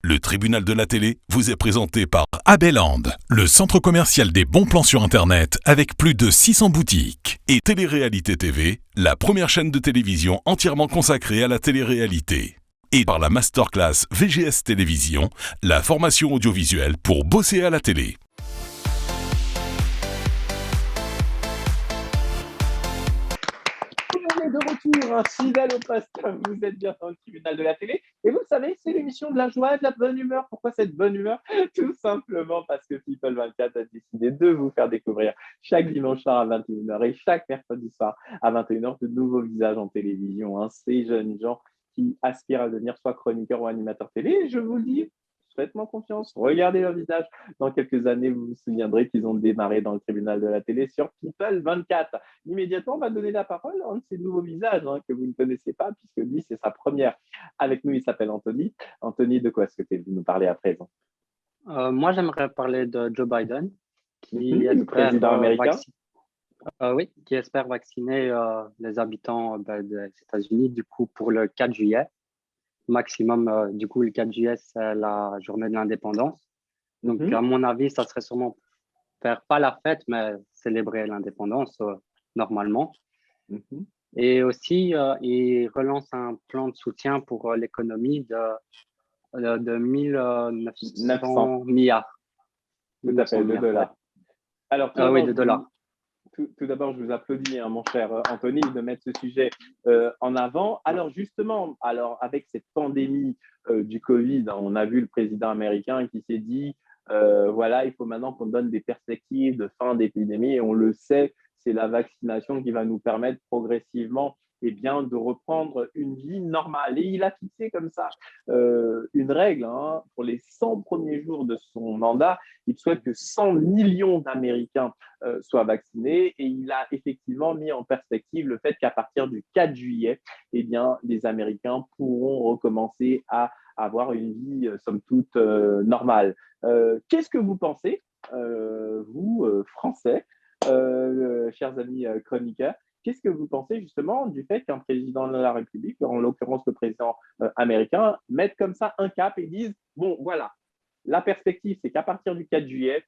Le tribunal de la télé vous est présenté par Abeland, le centre commercial des bons plans sur Internet avec plus de 600 boutiques. Et Télé-Réalité TV, la première chaîne de télévision entièrement consacrée à la télé-réalité. Et par la masterclass VGS Télévision, la formation audiovisuelle pour bosser à la télé. De retour, fidèle au poste, vous êtes bien dans le tribunal de la télé. Et vous savez, c'est l'émission de la joie et de la bonne humeur. Pourquoi cette bonne humeur? Tout simplement parce que People 24 a décidé de vous faire découvrir chaque dimanche soir à 21h et chaque mercredi soir à 21h de nouveaux visages en télévision. Hein. Ces jeunes gens qui aspirent à devenir soit chroniqueurs ou animateurs télé. Et je vous le dis, faites-moi confiance, regardez leur visage. Dans quelques années, vous vous souviendrez qu'ils ont démarré dans le tribunal de la télé sur People 24. Immédiatement, on va donner la parole à un de ces nouveaux visages que vous ne connaissez pas, puisque lui, c'est sa première. Avec nous, il s'appelle Anthony. Anthony, de quoi souhaitez-vous nous parler à présent? Moi, j'aimerais parler de Joe Biden, qui le président américain. qui espère vacciner les habitants des États-Unis, du coup, pour le 4 juillet. Maximum, du coup, le 4 juillet, c'est la journée de l'indépendance. Donc, à mon avis, ça serait sûrement faire pas la fête, mais célébrer l'indépendance normalement. Et aussi, il relance un plan de soutien pour l'économie de 1900 milliards. Tout à fait, de dollars. Alors, oui, de dollars. Tout d'abord, je vous applaudis, mon cher Anthony, de mettre ce sujet en avant. Alors, justement, avec cette pandémie du Covid, on a vu le président américain qui s'est dit, voilà, il faut maintenant qu'on donne des perspectives de fin d'épidémie. Et on le sait, c'est la vaccination qui va nous permettre progressivement de reprendre une vie normale. Et il a fixé comme ça une règle pour les 100 premiers jours de son mandat. Il souhaite que 100 millions d'Américains soient vaccinés et il a effectivement mis en perspective le fait qu'à partir du 4 juillet, les Américains pourront recommencer à avoir une vie, somme toute, normale. Qu'est-ce que vous pensez, vous, Français, chers amis chroniqueurs, qu'est-ce que vous pensez justement du fait qu'un président de la République, en l'occurrence le président américain, mette comme ça un cap et dise, bon, voilà, la perspective, c'est qu'à partir du 4 juillet,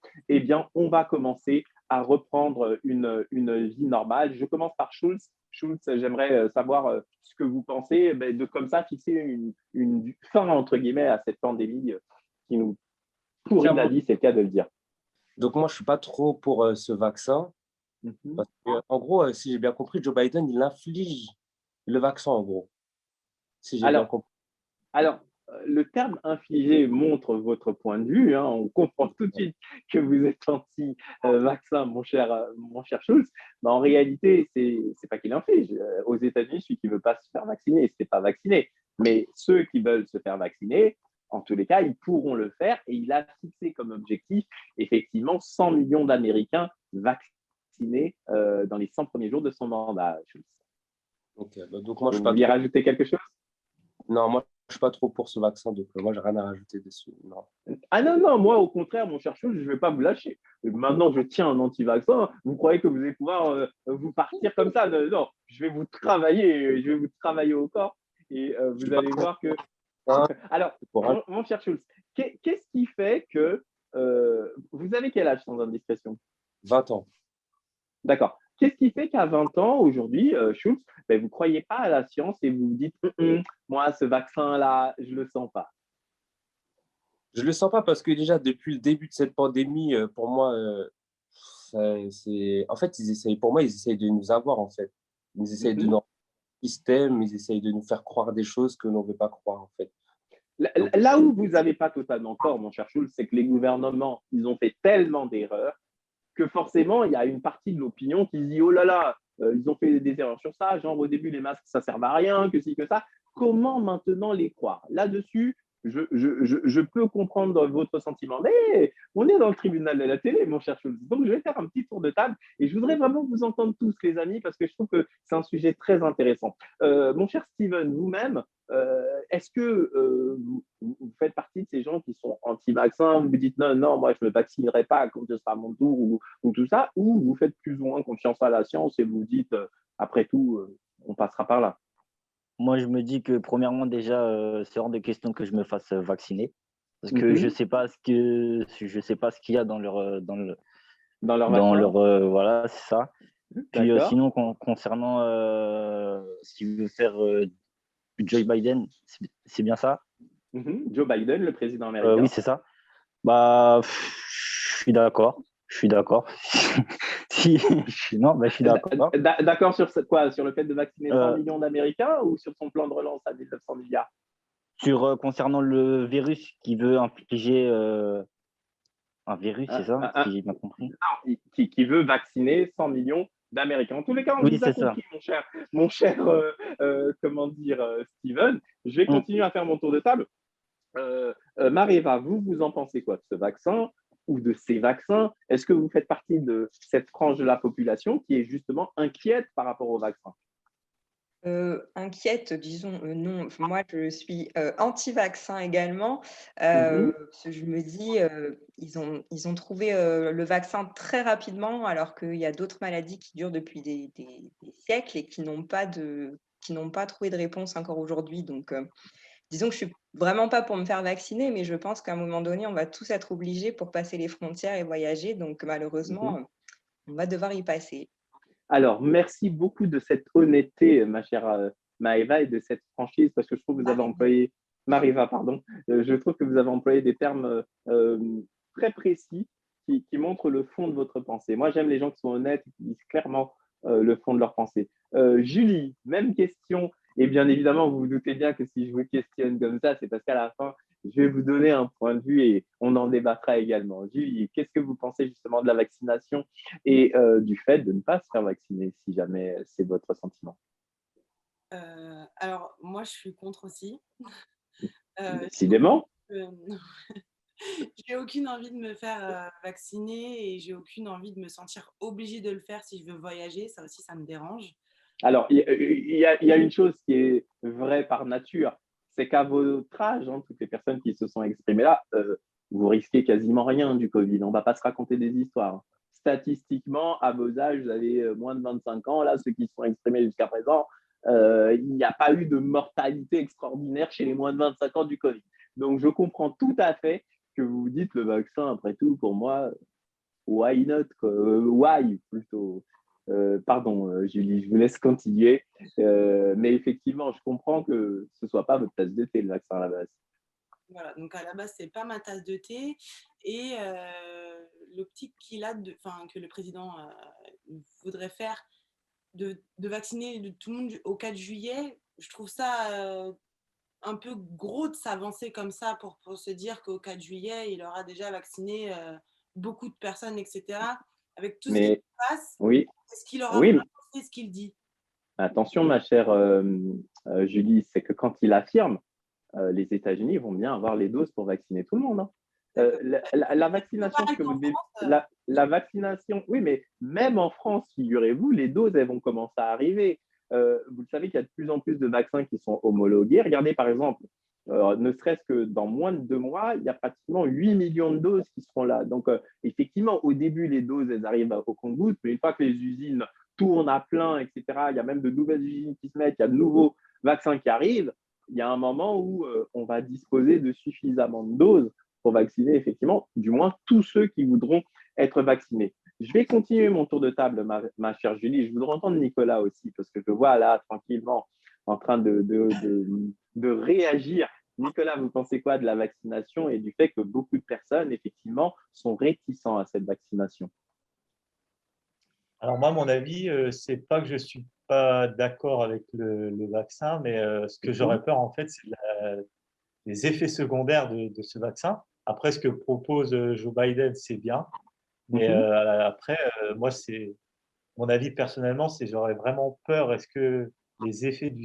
on va commencer à reprendre une vie normale. Je commence par Schulz. Schulz, j'aimerais savoir ce que vous pensez de comme ça fixer une fin, entre guillemets, à cette pandémie qui nous pourrit la vie, c'est le cas de le dire. Donc, moi, je ne suis pas trop pour ce vaccin. Parce que, en gros, si j'ai bien compris, Joe Biden, il inflige le vaccin, en gros. Si j'ai bien compris. Alors, le terme infligé montre votre point de vue. On comprend tout de suite que vous êtes anti-vaccin, mon cher Schulz. Mais en réalité, c'est pas qu'il inflige. Aux États-Unis, celui qui ne veut pas se faire vacciner, ce n'est pas vacciné. Mais ceux qui veulent se faire vacciner, en tous les cas, ils pourront le faire. Et il a fixé comme objectif, effectivement, 100 millions d'Américains vaccinés dans les 100 premiers jours de son mandat, Schulz. Donc moi, vous vouliez rajouter quelque chose? Non, moi, je ne suis pas trop pour ce vaccin, donc moi, je n'ai rien à rajouter dessus. Non. Ah non, moi, au contraire, mon cher Schulz, je ne vais pas vous lâcher. Maintenant, je tiens un anti-vaccin. Vous croyez que vous allez pouvoir vous partir comme ça? Non, je vais vous travailler au corps et vous allez voir que… Alors, mon cher Schulz, qu'est-ce qui fait que… vous avez quel âge sans indiscrétion? 20 ans. D'accord. Qu'est-ce qui fait qu'à 20 ans, aujourd'hui, Schulz, vous ne croyez pas à la science et vous vous dites moi, ce vaccin-là, je ne le sens pas? Je ne le sens pas parce que déjà, depuis le début de cette pandémie, pour moi, en fait, ils essayent de nous avoir, en fait. Ils essayent de nous système, ils essayent de nous faire croire des choses que l'on ne veut pas croire, en fait. Là où vous n'avez pas totalement tort, mon cher Schulz, c'est que les gouvernements, ils ont fait tellement d'erreurs que forcément, il y a une partie de l'opinion qui se dit « Oh là là, ils ont fait des erreurs sur ça, genre au début, les masques, ça ne sert à rien, que ci, que ça. » Comment maintenant les croire? Là-dessus, je peux comprendre votre sentiment, mais on est dans le tribunal de la télé, mon cher Schulz. Donc, je vais faire un petit tour de table et je voudrais vraiment vous entendre tous, les amis, parce que je trouve que c'est un sujet très intéressant. Mon cher Steven, vous-même, est-ce que vous faites partie de ces gens qui sont anti-vaccins? Vous vous dites non, moi je ne me vaccinerai pas quand ce sera mon tour ou tout ça, ou vous faites plus ou moins confiance à la science et vous vous dites après tout, on passera par là? Moi, je me dis que premièrement, déjà, c'est hors de question que je me fasse vacciner. Parce que je sais pas ce qu'il y a dans leur vaccin. voilà, c'est ça. Puis sinon, concernant ce qu'il veut faire Joe Biden, c'est bien ça? Joe Biden, le président américain. Oui, c'est ça. Bah, je suis d'accord. Je suis d'accord. Non, je suis d'accord. D'accord sur quoi? Sur le fait de vacciner 100 millions d'Américains ou sur son plan de relance à 1900 milliards? Concernant le virus qui veut infliger un virus, c'est ça, si j'ai bien compris? Non, qui veut vacciner 100 millions d'Américains. En tous les cas, on vous a compris, mon cher comment dire, Steven. Je vais continuer à faire mon tour de table. Marieva, vous en pensez quoi de ce vaccin ou de ces vaccins? Est-ce que vous faites partie de cette frange de la population qui est justement inquiète par rapport aux vaccins? Inquiète, disons, non. Moi, je suis anti-vaccin également. Parce que je me dis, ils ont trouvé le vaccin très rapidement, alors qu'il y a d'autres maladies qui durent depuis des siècles et qui n'ont pas trouvé de réponse encore aujourd'hui. Donc, disons que je suis vraiment pas pour me faire vacciner, mais je pense qu'à un moment donné, on va tous être obligés pour passer les frontières et voyager. Donc, malheureusement, on va devoir y passer. Alors, merci beaucoup de cette honnêteté, ma chère Maëva, et de cette franchise, parce que je trouve que vous avez employé, Mariva, pardon, je trouve que vous avez employé des termes très précis qui montrent le fond de votre pensée. Moi, j'aime les gens qui sont honnêtes et qui disent clairement le fond de leur pensée. Julie, même question. Et bien évidemment, vous vous doutez bien que si je vous questionne comme ça, c'est parce qu'à la fin, je vais vous donner un point de vue et on en débattra également. Julie, qu'est-ce que vous pensez justement de la vaccination et du fait de ne pas se faire vacciner, si jamais c'est votre sentiment? Alors, moi, je suis contre aussi. Décidément. J'ai aucune envie de me faire vacciner et j'ai aucune envie de me sentir obligée de le faire si je veux voyager. Ça aussi, ça me dérange. Alors, il y a une chose qui est vraie par nature, c'est qu'à votre âge, toutes les personnes qui se sont exprimées là, vous risquez quasiment rien du Covid. On ne va pas se raconter des histoires. Statistiquement, à vos âges, vous avez moins de 25 ans. Là, ceux qui se sont exprimés jusqu'à présent, il n'y a pas eu de mortalité extraordinaire chez les moins de 25 ans du Covid. Donc, je comprends tout à fait que vous vous dites le vaccin, après tout, pour moi, why not? Why plutôt? Pardon, Julie, je vous laisse continuer. Mais effectivement, je comprends que ce ne soit pas votre tasse de thé, le vaccin à la base. Voilà, donc à la base, ce n'est pas ma tasse de thé. Et l'optique que le président voudrait faire de vacciner tout le monde au 4 juillet, je trouve ça un peu gros de s'avancer comme ça pour se dire qu'au 4 juillet, il aura déjà vacciné beaucoup de personnes, etc. Avec tout ce qui se passe, est-ce qu'il aura vraiment fait ce qu'il dit? Attention, ma chère Julie, c'est que quand il affirme, les États-Unis vont bien avoir les doses pour vacciner tout le monde. La vaccination que vous la vaccination, oui, mais même en France, figurez-vous, les doses, elles vont commencer à arriver. Vous le savez qu'il y a de plus en plus de vaccins qui sont homologués. Regardez, par exemple, ne serait-ce que dans moins de 2 mois, il y a pratiquement 8 millions de doses qui seront là. Donc, effectivement, au début, les doses, elles arrivent au compte-gouttes, mais une fois que les usines tournent à plein, etc., il y a même de nouvelles usines qui se mettent, il y a de nouveaux vaccins qui arrivent, il y a un moment où on va disposer de suffisamment de doses pour vacciner, effectivement, du moins tous ceux qui voudront être vaccinés. Je vais continuer mon tour de table, ma chère Julie. Je voudrais entendre Nicolas aussi, parce que je le vois là, tranquillement, en train de réagir. Nicolas, vous pensez quoi de la vaccination et du fait que beaucoup de personnes, effectivement, sont réticents à cette vaccination? Alors moi, mon avis, c'est pas que je suis pas d'accord avec le vaccin, mais ce que j'aurais peur, en fait, c'est les effets secondaires de ce vaccin. Après, ce que propose Joe Biden, c'est bien. Mais après, moi, c'est mon avis personnellement, c'est j'aurais vraiment peur. Est-ce que les effets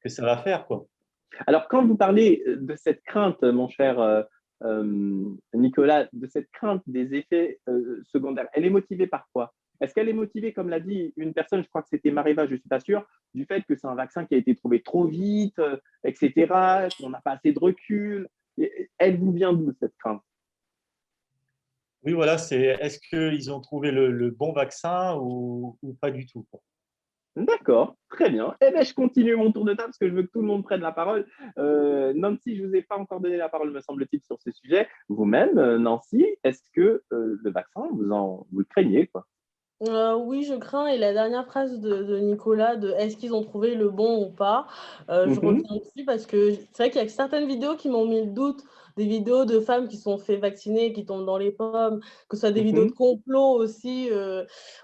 que ça va faire, quoi. Alors, quand vous parlez de cette crainte, mon cher Nicolas, de cette crainte des effets secondaires, elle est motivée par quoi? Est-ce qu'elle est motivée, comme l'a dit une personne, je crois que c'était Mariva, je ne suis pas sûr, du fait que c'est un vaccin qui a été trouvé trop vite, etc., qu'on n'a pas assez de recul? Elle vous vient d'où, cette crainte? Oui, voilà, est-ce qu'ils ont trouvé le bon vaccin ou pas du tout, quoi. D'accord, très bien. Eh bien, je continue mon tour de table parce que je veux que tout le monde prenne la parole. Nancy, je ne vous ai pas encore donné la parole, me semble-t-il, sur ce sujet. Vous-même, Nancy, est-ce que le vaccin, vous le craignez, quoi? Oui, je crains. Et la dernière phrase de Nicolas, de est-ce qu'ils ont trouvé le bon ou pas, je Mhm, reviens dessus parce que c'est vrai qu'il y a certaines vidéos qui m'ont mis le doute, des vidéos de femmes qui sont fait vacciner et qui tombent dans les pommes, que ce soit des vidéos de mhm. complot aussi.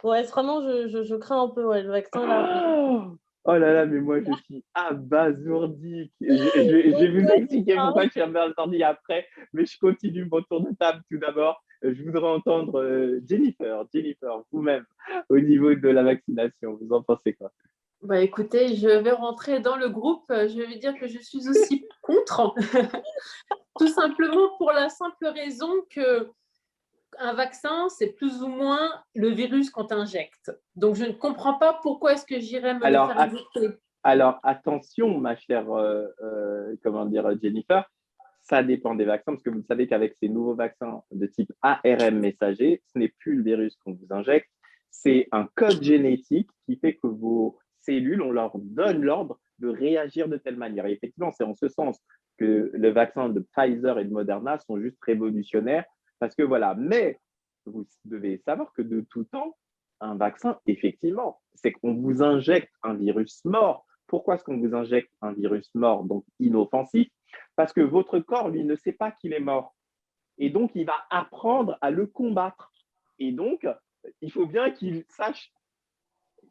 Ouais, vraiment, je crains un peu, ouais, le vaccin là. Oh, oh là là, mais moi, je suis abasourdi. Je vais vous expliquer pourquoi je suis abasourdi après, mais je continue mon tour de table tout d'abord. Je voudrais entendre Jennifer, vous-même, au niveau de la vaccination. Vous en pensez quoi? Bah écoutez, je vais rentrer dans le groupe. Je vais dire que je suis aussi contre, tout simplement pour la simple raison que un vaccin, c'est plus ou moins le virus qu'on t'injecte. Donc, je ne comprends pas pourquoi est-ce que j'irais me le Alors, faire injecter. alors attention, ma chère comment dire, Jennifer, ça dépend des vaccins, parce que vous savez qu'avec ces nouveaux vaccins de type ARM messager, ce n'est plus le virus qu'on vous injecte, c'est un code génétique qui fait que vos cellules, on leur donne l'ordre de réagir de telle manière. Et effectivement, c'est en ce sens que le vaccin de Pfizer et de Moderna sont juste révolutionnaires, parce que voilà, mais vous devez savoir que de tout temps, un vaccin, effectivement, c'est qu'on vous injecte un virus mort. Pourquoi est-ce qu'on vous injecte un virus mort, donc inoffensif? Parce que votre corps, lui, ne sait pas qu'il est mort. Et donc, il va apprendre à le combattre. Et donc, il faut bien qu'il sache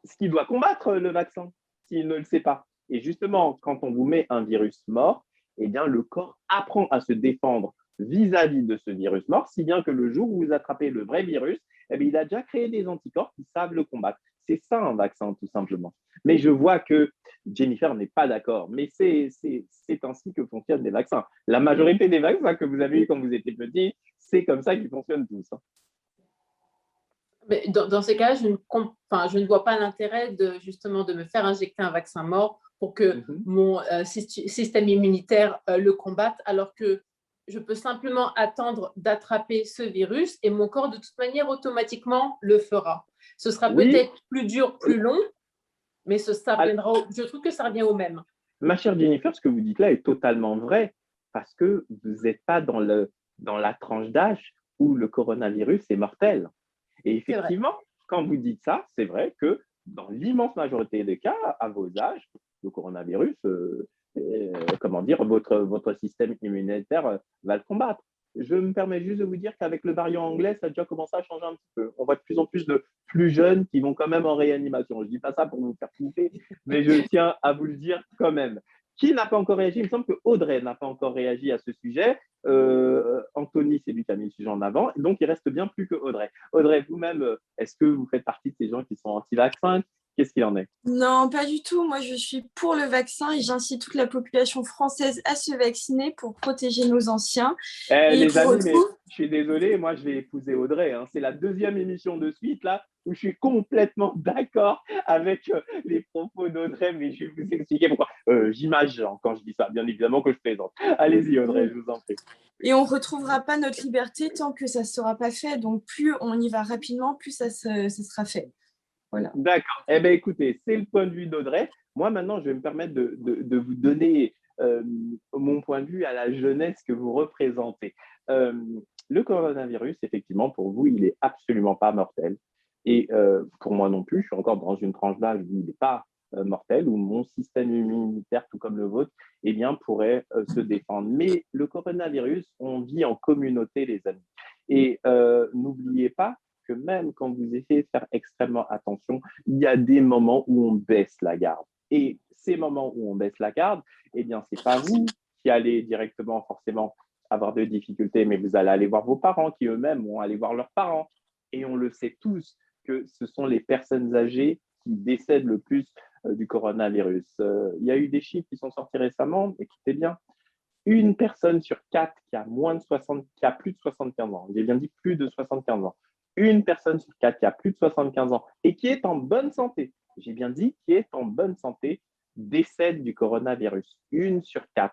ce qu'il doit combattre, le vaccin, s'il ne le sait pas. Et justement, quand on vous met un virus mort, eh bien, le corps apprend à se défendre vis-à-vis de ce virus mort, si bien que le jour où vous attrapez le vrai virus, eh bien, il a déjà créé des anticorps qui savent le combattre. C'est ça un vaccin, tout simplement. Mais je vois que Jennifer n'est pas d'accord. Mais c'est ainsi que fonctionnent les vaccins. La majorité des vaccins que vous avez eus quand vous étiez petit, c'est comme ça qu'ils fonctionnent tous. Mais dans ces cas-là, je ne vois pas l'intérêt justement de me faire injecter un vaccin mort pour que mon système immunitaire le combatte, alors que je peux simplement attendre d'attraper ce virus et mon corps, de toute manière, automatiquement le fera. Ce sera peut-être plus dur, plus long, mais je trouve que ça revient au même. Ma chère Jennifer, ce que vous dites là est totalement vrai parce que vous n'êtes pas dans la tranche d'âge où le coronavirus est mortel. Et effectivement, quand vous dites ça, c'est vrai que dans l'immense majorité des cas, à vos âges, le coronavirus, votre système immunitaire va le combattre. Je me permets juste de vous dire qu'avec le variant anglais, ça a déjà commencé à changer un petit peu. On voit de plus en plus de plus jeunes qui vont quand même en réanimation. Je ne dis pas ça pour vous faire flipper, mais je tiens à vous le dire quand même. Qui n'a pas encore réagi? Il me semble que Audrey n'a pas encore réagi à ce sujet. Anthony, c'est lui qui a mis le sujet en avant. Donc, il reste bien plus que Audrey. Audrey, vous-même, est-ce que vous faites partie de ces gens qui sont anti-vaccins? Qu'est-ce qu'il en est? Non, pas du tout. Moi, je suis pour le vaccin et j'incite toute la population française à se vacciner pour protéger nos anciens. Les amis, mais je suis désolé, moi, je vais épouser Audrey. Hein. C'est la deuxième émission de suite, là, où je suis complètement d'accord avec les propos d'Audrey, mais je vais vous expliquer pourquoi. J'imagine quand je dis ça, bien évidemment que je plaisante. Allez-y, Audrey, je vous en prie. Et on ne retrouvera pas notre liberté tant que ça ne sera pas fait. Donc, plus on y va rapidement, plus ça sera fait. Voilà. D'accord. Eh bien, écoutez, c'est le point de vue d'Audrey. Moi, maintenant, je vais me permettre de vous donner mon point de vue à la jeunesse que vous représentez. Le coronavirus, effectivement, pour vous, il n'est absolument pas mortel. Et pour moi non plus, je suis encore dans une tranche d'âge où il n'est pas mortel, où mon système immunitaire, tout comme le vôtre, eh bien, pourrait se défendre. Mais le coronavirus, on vit en communauté, les amis. Et n'oubliez pas que même quand vous essayez de faire extrêmement attention, il y a des moments où on baisse la garde. Et ces moments où on baisse la garde, eh bien, ce n'est pas vous qui allez directement forcément avoir de difficultés, mais vous allez aller voir vos parents qui eux-mêmes vont aller voir leurs parents. Et on le sait tous que ce sont les personnes âgées qui décèdent le plus du coronavirus. Il y a eu des chiffres qui sont sortis récemment, écoutez bien, une personne sur 4 qui a plus de 75 ans, j'ai bien dit plus de 75 ans, une personne sur 4 qui a plus de 75 ans et qui est en bonne santé, j'ai bien dit qui est en bonne santé, décède du coronavirus. Une sur 4.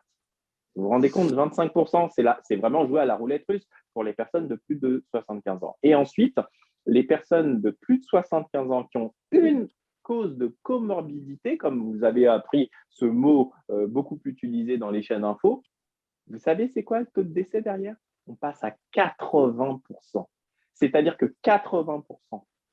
Vous vous rendez compte, 25%, c'est vraiment jouer à la roulette russe pour les personnes de plus de 75 ans. Et ensuite, les personnes de plus de 75 ans qui ont une cause de comorbidité, comme vous avez appris ce mot beaucoup utilisé dans les chaînes info, vous savez c'est quoi le taux de décès derrière? On passe à 80%. C'est-à-dire que 80%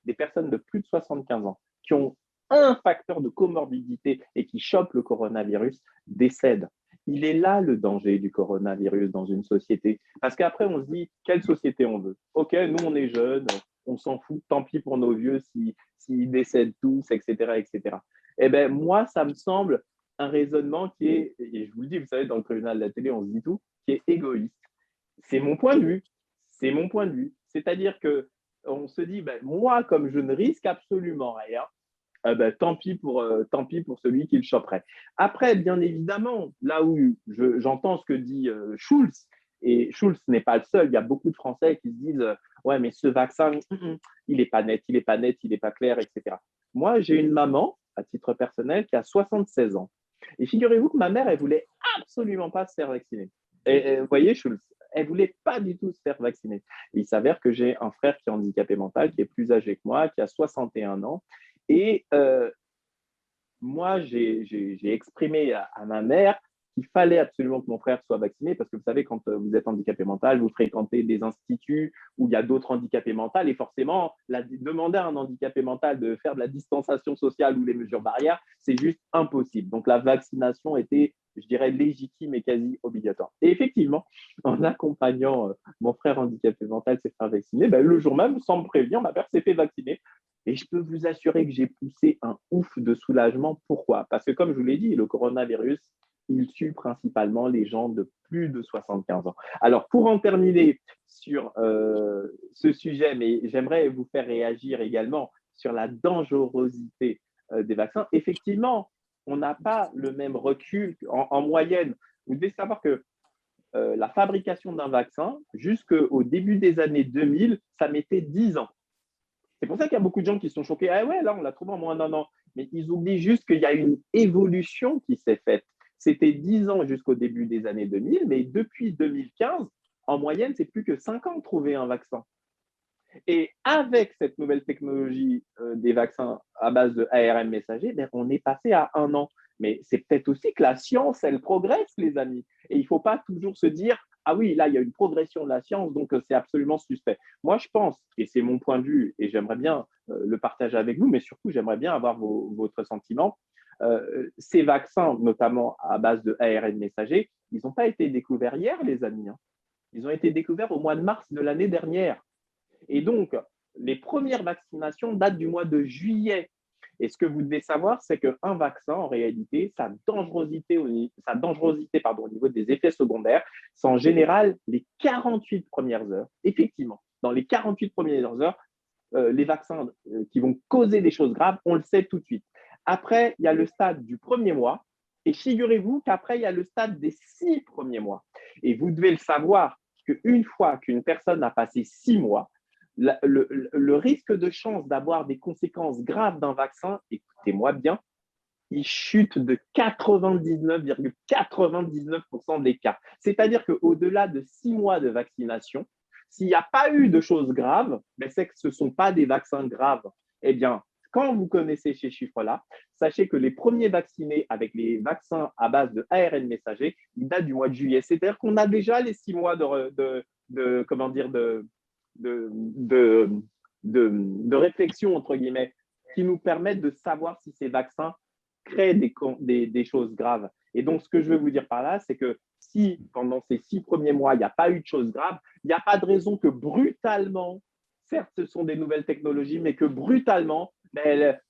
des personnes de plus de 75 ans qui ont un facteur de comorbidité et qui chopent le coronavirus décèdent. Il est là le danger du coronavirus dans une société. Parce qu'après, on se dit, quelle société on veut? OK, nous, on est jeunes, on s'en fout, tant pis pour nos vieux s'ils décèdent tous, etc., etc. Eh bien, moi, ça me semble un raisonnement qui est, et je vous le dis, vous savez, dans le tribunal de la télé, on se dit tout, qui est égoïste. C'est mon point de vue. C'est mon point de vue. C'est-à-dire qu'on se dit, ben, moi, comme je ne risque absolument rien, ben, tant pis pour celui qui le choperait. Après, bien évidemment, là où j'entends ce que dit Schulz, et Schulz n'est pas le seul, il y a beaucoup de Français qui se disent ouais, mais ce vaccin, il n'est pas net, il n'est pas net, il n'est pas clair, etc. Moi, j'ai une maman, à titre personnel, qui a 76 ans. Et figurez-vous que ma mère, elle voulait absolument pas se faire vacciner. Et vous voyez, Schulz, elle voulait pas du tout se faire vacciner. Et il s'avère que j'ai un frère qui est handicapé mental, qui est plus âgé que moi, qui a 61 ans. Et moi, j'ai exprimé à ma mère qu'il fallait absolument que mon frère soit vacciné parce que vous savez, quand vous êtes handicapé mental, vous fréquentez des instituts où il y a d'autres handicapés mentaux et forcément, demander à un handicapé mental de faire de la distanciation sociale ou les mesures barrières, c'est juste impossible. Donc, la vaccination était, je dirais, légitime et quasi obligatoire. Et effectivement, en accompagnant mon frère handicapé mental s'est fait vacciner, ben, le jour même, sans me prévenir, ma mère s'est fait vacciner. Et je peux vous assurer que j'ai poussé un ouf de soulagement. Pourquoi? Parce que comme je vous l'ai dit, le coronavirus, il tue principalement les gens de plus de 75 ans. Alors, pour en terminer sur ce sujet, mais j'aimerais vous faire réagir également sur la dangerosité des vaccins. Effectivement, on n'a pas le même recul en moyenne. Vous devez savoir que la fabrication d'un vaccin, jusqu'au début des années 2000, ça mettait 10 ans. C'est pour ça qu'il y a beaucoup de gens qui sont choqués. Ah ouais, là, on l'a trouvé en moins d'un an. Mais ils oublient juste qu'il y a une évolution qui s'est faite. C'était 10 ans jusqu'au début des années 2000, mais depuis 2015, en moyenne, c'est plus que 5 ans de trouver un vaccin. Et avec cette nouvelle technologie des vaccins à base de ARN messager, ben, on est passé à 1 an. Mais c'est peut-être aussi que la science, elle progresse, les amis. Et il ne faut pas toujours se dire ah oui, là, il y a une progression de la science, donc c'est absolument suspect. Moi, je pense, et c'est mon point de vue, et j'aimerais bien le partager avec vous, mais surtout, j'aimerais bien avoir votre sentiment. Ces vaccins, notamment à base de ARN messager, ils n'ont pas été découverts hier, les amis. Hein. Ils ont été découverts au mois de mars de l'année dernière. Et donc, les premières vaccinations datent du mois de juillet. Et ce que vous devez savoir, c'est qu'un vaccin, en réalité, sa dangerosité au niveau des effets secondaires, c'est en général les 48 premières heures. Effectivement, dans les 48 premières heures, les vaccins qui vont causer des choses graves, on le sait tout de suite. Après, il y a le stade du premier mois. Et figurez-vous qu'après, il y a le stade des 6 premiers mois. Et vous devez le savoir qu'une fois qu'une personne a passé 6 mois, le risque de chance d'avoir des conséquences graves d'un vaccin, écoutez-moi bien, il chute de 99,99% des cas. C'est-à-dire qu'au-delà de 6 mois de vaccination, s'il n'y a pas eu de choses graves, ben c'est que ce ne sont pas des vaccins graves. Eh bien, quand vous connaissez ces chiffres-là, sachez que les premiers vaccinés avec les vaccins à base de ARN messager, ils datent du mois de juillet. C'est-à-dire qu'on a déjà les 6 mois de réflexion, entre guillemets, qui nous permettent de savoir si ces vaccins créent des choses graves. Et donc, ce que je veux vous dire par là, c'est que si pendant ces 6 premiers mois, il n'y a pas eu de choses graves, il n'y a pas de raison que brutalement, certes, ce sont des nouvelles technologies, mais que brutalement,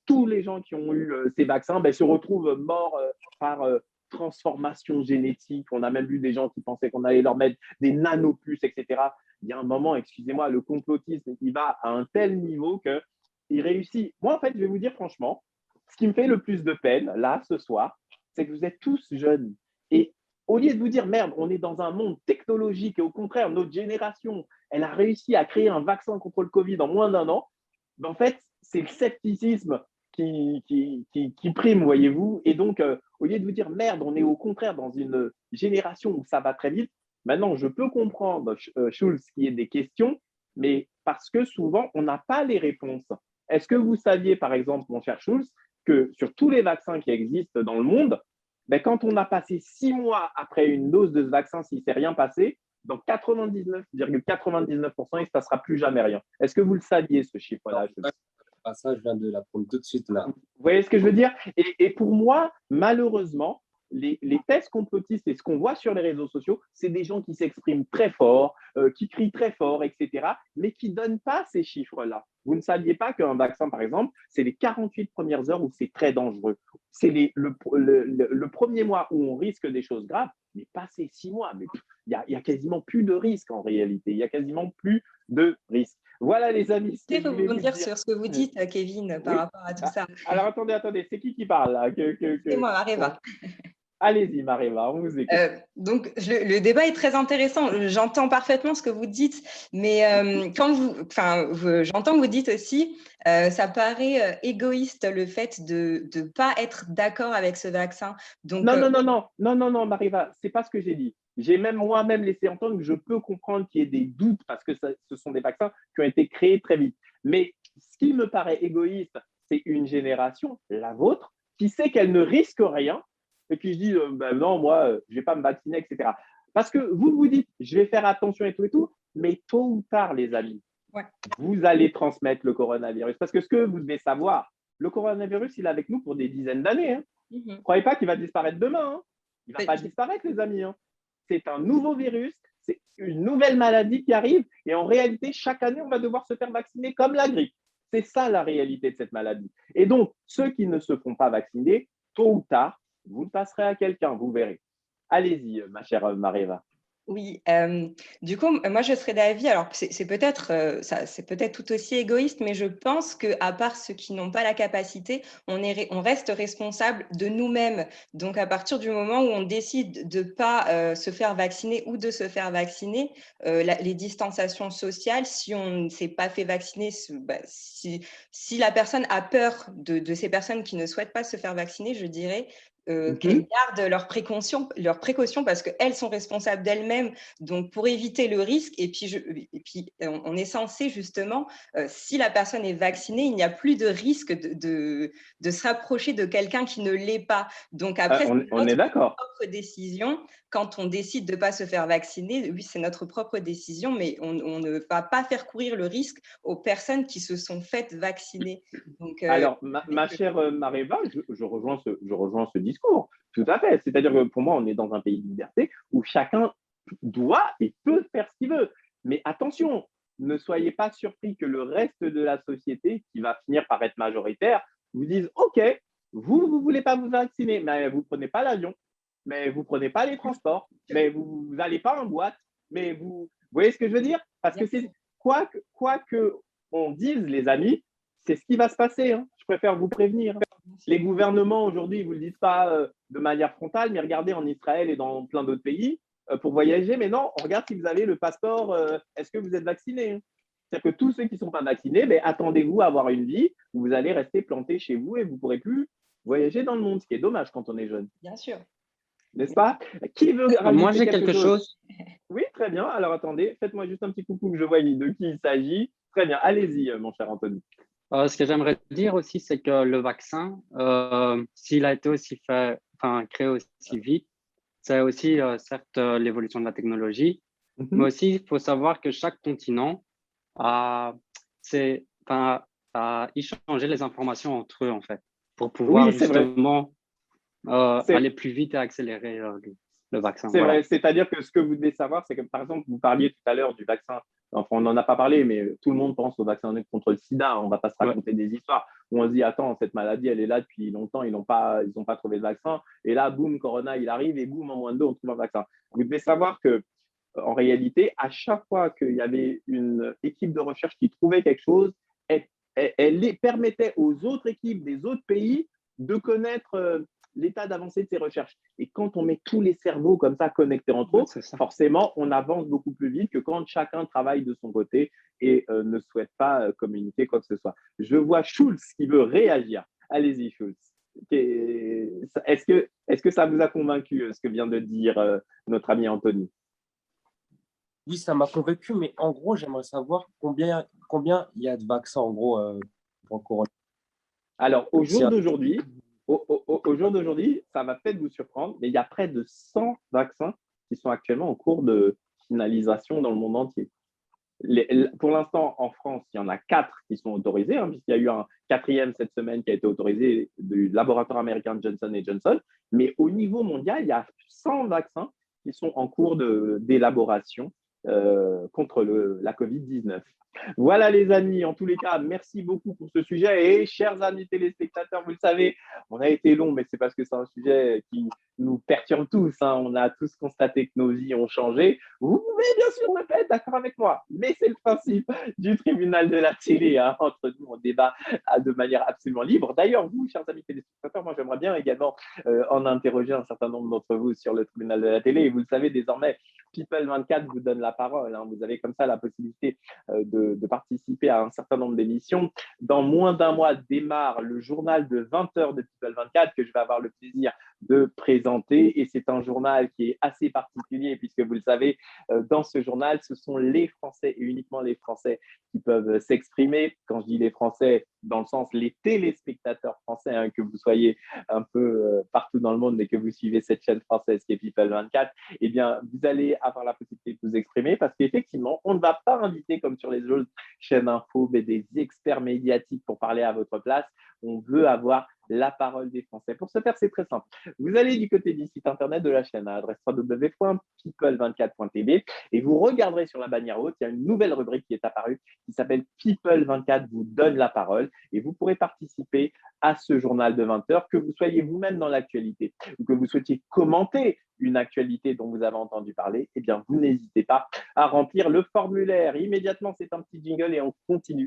tous les gens qui ont eu ces vaccins se retrouvent morts par transformation génétique. On a même vu des gens qui pensaient qu'on allait leur mettre des nanopuces, etc. Il y a un moment, excusez-moi, le complotisme, il va à un tel niveau qu'il réussit. Moi, en fait, je vais vous dire franchement, ce qui me fait le plus de peine, là, ce soir, c'est que vous êtes tous jeunes. Et au lieu de vous dire, merde, on est dans un monde technologique et au contraire, notre génération, elle a réussi à créer un vaccin contre le Covid en moins d'1 an, en fait, c'est le scepticisme qui prime, voyez-vous. Et donc, au lieu de vous dire, merde, on est au contraire dans une génération où ça va très vite, maintenant, je peux comprendre, Schulz, qu'il y ait des questions, mais parce que souvent, on n'a pas les réponses. Est-ce que vous saviez, par exemple, mon cher Schulz, que sur tous les vaccins qui existent dans le monde, ben, quand on a passé 6 mois après une dose de ce vaccin, s'il ne s'est rien passé, dans 99,99%, il ne se passera plus jamais rien. Est-ce que vous le saviez, ce chiffre-là? Ça, je viens de l'apprendre tout de suite là. Vous voyez ce que je veux dire? Et pour moi, malheureusement, les tests complotistes et ce qu'on voit sur les réseaux sociaux, c'est des gens qui s'expriment très fort, qui crient très fort, etc., mais qui ne donnent pas ces chiffres-là. Vous ne saviez pas qu'un vaccin, par exemple, c'est les 48 premières heures où c'est très dangereux. C'est le premier mois où on risque des choses graves, mais pas ces 6 mois. Il y a quasiment plus de risques en réalité. Il y a quasiment plus de risques. Voilà, les amis. Je vais rebondir sur ce que vous dites, Kevin, par rapport à tout ça. Alors, attendez, c'est qui parle là? C'est moi, Areva. Allez-y, Mareva, on vous écoute. Donc, le débat est très intéressant. J'entends parfaitement ce que vous dites, mais j'entends que vous dites aussi, ça paraît égoïste le fait de ne pas être d'accord avec ce vaccin. Donc, non, Mareva, c'est pas ce que j'ai dit. J'ai même moi-même laissé entendre que je peux comprendre qu'il y ait des doutes parce que ce sont des vaccins qui ont été créés très vite. Mais ce qui me paraît égoïste, c'est une génération, la vôtre, qui sait qu'elle ne risque rien et qui se dit non, moi, je ne vais pas me vacciner, etc. Parce que vous vous dites, je vais faire attention et tout, mais tôt ou tard, les amis, vous allez transmettre le coronavirus. Parce que ce que vous devez savoir, le coronavirus, il est avec nous pour des dizaines d'années. Hein. Ne croyez pas qu'il va disparaître demain. Hein. Il ne va pas disparaître, les amis. Hein. C'est un nouveau virus, c'est une nouvelle maladie qui arrive. Et en réalité, chaque année, on va devoir se faire vacciner comme la grippe. C'est ça la réalité de cette maladie. Et donc, ceux qui ne se font pas vacciner, tôt ou tard, vous le passerez à quelqu'un, vous verrez. Allez-y, ma chère Mareva. Oui, du coup, moi je serais d'avis, alors c'est peut-être tout aussi égoïste, mais je pense qu'à part ceux qui n'ont pas la capacité, on reste responsable de nous-mêmes. Donc à partir du moment où on décide de ne pas se faire vacciner ou de se faire vacciner, les distanciations sociales, si on ne s'est pas fait vacciner, si la personne a peur de ces personnes qui ne souhaitent pas se faire vacciner, je dirais qu'elles gardent leurs précautions parce qu'elles sont responsables d'elles-mêmes, donc pour éviter le risque. Et puis on est censé justement, si la personne est vaccinée, il n'y a plus de risque de se rapprocher de quelqu'un qui ne l'est pas. Donc après, on est d'accord. Propre décision. Quand on décide de ne pas se faire vacciner, oui, c'est notre propre décision, mais on ne va pas faire courir le risque aux personnes qui se sont faites vacciner. Donc, alors, ma chère Mareva, je rejoins ce discours, tout à fait. C'est-à-dire que pour moi, on est dans un pays de liberté où chacun doit et peut faire ce qu'il veut. Mais attention, ne soyez pas surpris que le reste de la société, qui va finir par être majoritaire, vous dise « Ok, vous ne voulez pas vous vacciner, mais vous ne prenez pas l'avion, mais vous ne prenez pas les transports, mais vous n'allez pas en boîte, mais vous… » Vous voyez ce que je veux dire? Parce que c'est quoi que on dise, les amis, c'est ce qui va se passer. Hein. Je préfère vous prévenir. Hein. Les gouvernements, aujourd'hui, ils ne vous le disent pas de manière frontale, mais regardez en Israël et dans plein d'autres pays pour voyager. Mais non, on regarde si vous avez le passeport, est-ce que vous êtes vacciné? Hein. C'est-à-dire que tous ceux qui ne sont pas vaccinés, attendez-vous à avoir une vie où vous allez rester planté chez vous et vous ne pourrez plus voyager dans le monde, ce qui est dommage quand on est jeune. Bien sûr. N'est-ce pas? Qui veut rajouter Moi, j'ai quelque chose. Oui, très bien. Alors, attendez, faites-moi juste un petit coucou que je voie de qui il s'agit. Très bien. Allez-y, mon cher Anthony. Ce que j'aimerais dire aussi, c'est que le vaccin, s'il a été créé aussi vite, c'est aussi certes l'évolution de la technologie, mais aussi il faut savoir que chaque continent a échangé les informations entre eux, en fait, pour pouvoir justement aller plus vite et accélérer le vaccin. C'est vrai, c'est-à-dire que ce que vous devez savoir, c'est que par exemple, vous parliez tout à l'heure du vaccin, enfin on n'en a pas parlé, mais tout le monde pense au vaccin contre le sida, on ne va pas se raconter des histoires où on se dit, attends, cette maladie, elle est là depuis longtemps, ils n'ont pas trouvé de vaccin, et là, boum, Corona, il arrive, et boum, en moins de 2, on trouve un vaccin. Vous devez savoir que en réalité, à chaque fois qu'il y avait une équipe de recherche qui trouvait quelque chose, elle permettait aux autres équipes des autres pays de connaître l'état d'avancée de ces recherches. Et quand on met tous les cerveaux comme ça connectés entre eux, forcément, on avance beaucoup plus vite que quand chacun travaille de son côté et ne souhaite pas communiquer quoi que ce soit. Je vois Schulz qui veut réagir. Allez-y, Schulz. Est-ce que ça vous a convaincu, ce que vient de dire notre ami Anthony? Oui, ça m'a convaincu, mais en gros, j'aimerais savoir combien il y a de vaccins, en gros, pour le corona. Alors, Si- au jour d'aujourd'hui, ça va peut-être vous surprendre, mais il y a près de 100 vaccins qui sont actuellement en cours de finalisation dans le monde entier. Pour l'instant, en France, il y en a 4 qui sont autorisés, hein, puisqu'il y a eu un 4e cette semaine qui a été autorisé du laboratoire américain Johnson Johnson. Mais au niveau mondial, il y a 100 vaccins qui sont en cours d'élaboration contre la COVID-19. Voilà les amis, en tous les cas, merci beaucoup pour ce sujet. Et chers amis téléspectateurs, vous le savez, on a été long, mais c'est parce que c'est un sujet qui nous perturbe tous. Hein. On a tous constaté que nos vies ont changé. Vous pouvez bien sûr ne pas être d'accord avec moi, mais c'est le principe du tribunal de la télé. Hein. Entre nous, on débat de manière absolument libre. D'ailleurs, vous, chers amis téléspectateurs, moi j'aimerais bien également en interroger un certain nombre d'entre vous sur le tribunal de la télé. Et vous le savez désormais, People24 vous donne la parole. Hein. Vous avez comme ça la possibilité de participer à un certain nombre d'émissions. Dans moins d'un mois démarre le journal de 20 heures de People24 que je vais avoir le plaisir de présenter. Et c'est un journal qui est assez particulier puisque vous le savez, dans ce journal, ce sont les Français et uniquement les Français qui peuvent s'exprimer. Quand je dis les Français, dans le sens les téléspectateurs français, hein, que vous soyez un peu partout dans le monde, mais que vous suivez cette chaîne française qui est People24, eh bien, vous allez avoir la possibilité de vous exprimer parce qu'effectivement, on ne va pas inviter comme sur les autres chaînes info, mais des experts médiatiques pour parler à votre place. On veut avoir la parole des Français. Pour ce faire, c'est très simple. Vous allez du côté du site internet de la chaîne à l'adresse www.people24.tv et vous regarderez sur la bannière haute, il y a une nouvelle rubrique qui est apparue qui s'appelle People24 vous donne la parole et vous pourrez participer à ce journal de 20 heures, que vous soyez vous-même dans l'actualité ou que vous souhaitiez commenter une actualité dont vous avez entendu parler, eh bien, vous n'hésitez pas à remplir le formulaire. Immédiatement, c'est un petit jingle et on continue